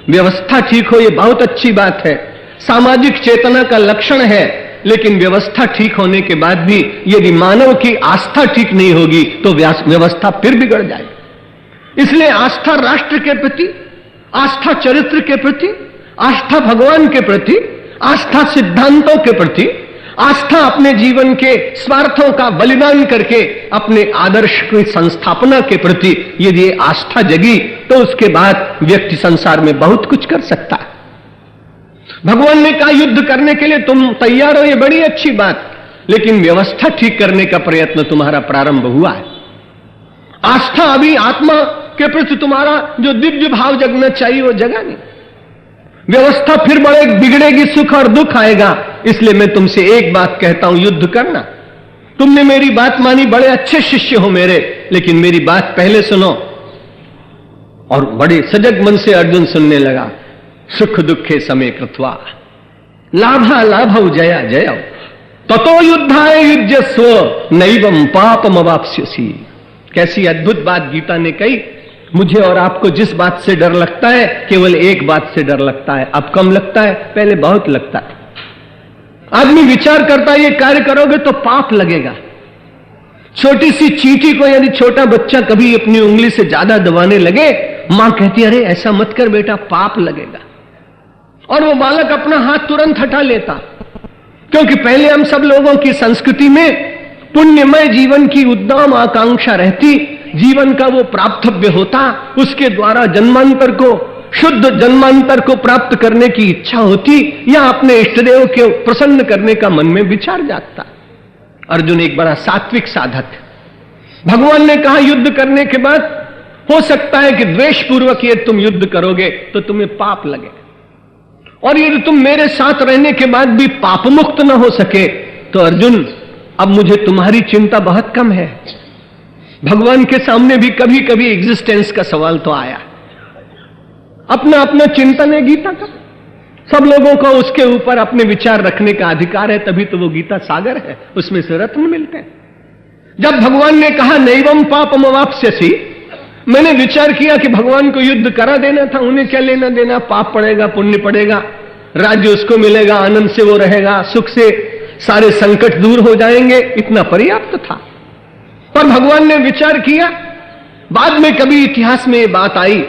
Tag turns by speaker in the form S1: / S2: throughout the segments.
S1: व्यवस्था ठीक हो, ये बहुत अच्छी बात है, सामाजिक चेतना का लक्षण है, लेकिन व्यवस्था ठीक होने के बाद भी यदि मानव की आस्था ठीक नहीं होगी तो व्यवस्था फिर बिगड़ जाएगी। इसलिए आस्था राष्ट्र के प्रति, आस्था चरित्र के प्रति, आस्था भगवान के प्रति, आस्था सिद्धांतों के प्रति, आस्था अपने जीवन के स्वार्थों का बलिदान करके अपने आदर्श की संस्थापना के प्रति यदि आस्था जगी तो उसके बाद व्यक्ति संसार में बहुत कुछ कर सकता है। भगवान ने कहा युद्ध करने के लिए तुम तैयार हो, ये बड़ी अच्छी बात, लेकिन व्यवस्था ठीक करने का प्रयत्न तुम्हारा प्रारंभ हुआ है। आस्था अभी आत्मा के प्रति तुम्हारा जो दिव्य भाव जगना चाहिए वो जगा नहीं। व्यवस्था फिर बड़े बिगड़ेगी, सुख और दुख आएगा। इसलिए मैं तुमसे एक बात कहता हूं, युद्ध करना। तुमने मेरी बात मानी, बड़े अच्छे शिष्य हो मेरे, लेकिन मेरी बात पहले सुनो। और बड़े सजग मन से अर्जुन सुनने लगा। सुख दुखे समे कृत्वा लाभा लाभौ जया जय ततो युद्धाय युज्यस्व नैवं पापमवाप्स्यसि। कैसी अद्भुत बात गीता ने कही। मुझे और आपको जिस बात से डर लगता है केवल एक बात से डर लगता है। अब कम लगता है, पहले बहुत लगता है। आदमी विचार करता है ये कार्य करोगे तो पाप लगेगा। छोटी सी चींटी को यदि छोटा बच्चा कभी अपनी उंगली से ज्यादा दबाने लगे, मां कहती अरे ऐसा मत कर बेटा, पाप लगेगा। और वो बालक अपना हाथ तुरंत हटा लेता, क्योंकि पहले हम सब लोगों की संस्कृति में पुण्यमय जीवन की उद्दाम आकांक्षा रहती, जीवन का वो प्राप्तव्य होता, उसके द्वारा जन्मांतर को, शुद्ध जन्मांतर को प्राप्त करने की इच्छा होती, या अपने इष्टदेव को प्रसन्न करने का मन में विचार जागता। अर्जुन एक बड़ा सात्विक साधक है। भगवान ने कहा युद्ध करने के बाद हो सकता है कि द्वेष पूर्वक यदि तुम युद्ध करोगे तो तुम्हें पाप लगे, और यदि तुम मेरे साथ रहने के बाद भी पाप मुक्त न हो सके तो अर्जुन अब मुझे तुम्हारी चिंता बहुत कम है। भगवान के सामने भी कभी कभी एग्जिस्टेंस का सवाल तो आया। अपना अपना चिंतन है गीता का, सब लोगों को उसके ऊपर अपने विचार रखने का अधिकार है, तभी तो वो गीता सागर है, उसमें से रत्न मिलते हैं। जब भगवान ने कहा नैवं पापमवाप्स्यसि, मैंने विचार किया कि भगवान को युद्ध करा देना था, उन्हें क्या लेना देना, पाप पड़ेगा पुण्य पड़ेगा, राज्य उसको मिलेगा, आनंद से वो रहेगा, सुख से सारे संकट दूर हो जाएंगे, इतना पर्याप्त था। पर भगवान ने विचार किया, बाद में कभी इतिहास में ये बात आई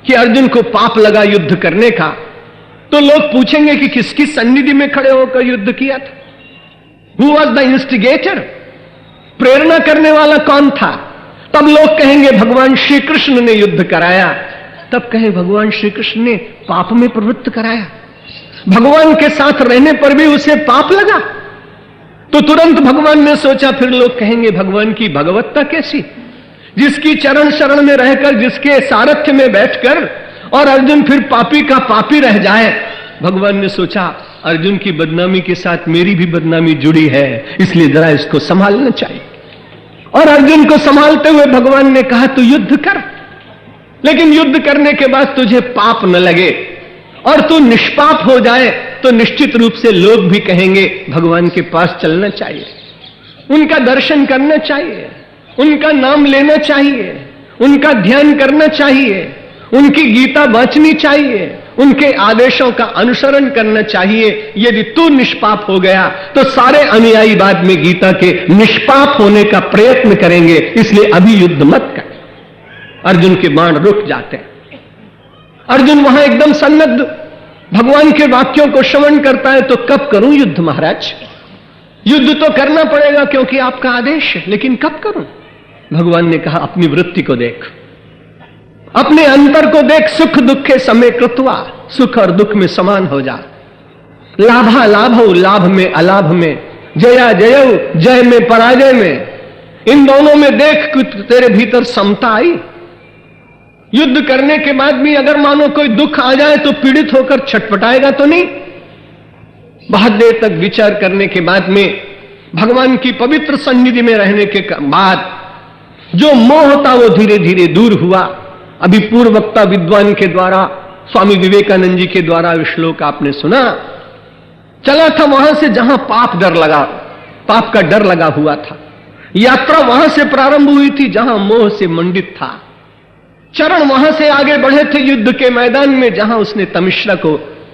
S1: कि अर्जुन को पाप लगा युद्ध करने का, तो लोग पूछेंगे कि किसकी सन्निधि में खड़े होकर युद्ध किया था, हु वॉज द इंस्टिगेटर, प्रेरणा करने वाला कौन था। तब लोग कहेंगे भगवान श्री कृष्ण ने युद्ध कराया, तब कहें भगवान श्री कृष्ण ने पाप में प्रवृत्त कराया, भगवान के साथ रहने पर भी उसे पाप लगा। तो तुरंत भगवान ने सोचा, फिर लोग कहेंगे भगवान की भगवत्ता कैसी, जिसकी चरण शरण में रहकर, जिसके सारथ्य में बैठकर और अर्जुन फिर पापी का पापी रह जाए। भगवान ने सोचा अर्जुन की बदनामी के साथ मेरी भी बदनामी जुड़ी है, इसलिए जरा इसको संभालना चाहिए। और अर्जुन को संभालते हुए भगवान ने कहा तू युद्ध कर, लेकिन युद्ध करने के बाद तुझे पाप न लगे और तू निष्पाप हो जाए तो निश्चित रूप से लोग भी कहेंगे भगवान के पास चलना चाहिए, उनका दर्शन करना चाहिए, उनका नाम लेना चाहिए, उनका ध्यान करना चाहिए, उनकी गीता वाचनी चाहिए, उनके आदेशों का अनुसरण करना चाहिए। यदि तू निष्पाप हो गया तो सारे अनुयायी बाद में गीता के निष्पाप होने का प्रयत्न करेंगे, इसलिए अभी युद्ध मत कर। अर्जुन के बाण रुक जाते हैं। अर्जुन वहां एकदम सन्नद्ध भगवान के वाक्यों को श्रवण करता है, तो कब करूं युद्ध महाराज, युद्ध तो करना पड़ेगा क्योंकि आपका आदेश है, लेकिन कब करूं। भगवान ने कहा अपनी वृत्ति को देख, अपने अंतर को देख, सुख दुखे समे कृत्वा, सुख और दुख में समान हो जा, लाभा लाभौ, लाभ में अलाभ में, जया जयौ, जय में पराजय में, इन दोनों में देख तेरे भीतर समता आई। युद्ध करने के बाद भी अगर मानो कोई दुख आ जाए तो पीड़ित होकर छटपटाएगा तो नहीं। बहुत देर तक विचार करने के बाद में भगवान की पवित्र सन्निधि में रहने के बाद जो मोह था वो धीरे धीरे दूर हुआ। अभी पूर्व वक्ता विद्वान के द्वारा, स्वामी विवेकानंद जी के द्वारा श्लोक आपने सुना। चला था वहां से जहां पाप का डर लगा हुआ था। यात्रा वहां से प्रारंभ हुई थी जहां मोह से मंडित था। चरण वहां से आगे बढ़े थे युद्ध के मैदान में, जहां उसने तमिश्रा को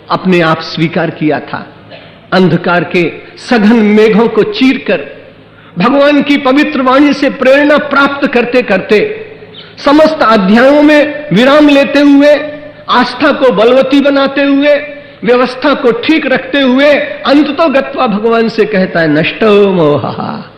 S1: अपने आप स्वीकार किया था। अंधकार के सघन मेघों को चीरकर भगवान की पवित्र वाणी से प्रेरणा प्राप्त करते करते, समस्त अध्यायों में विराम लेते हुए, आस्था को बलवती बनाते हुए, व्यवस्था को ठीक रखते हुए, अंत तो गत्वा भगवान से कहता है, नष्टो मोहा,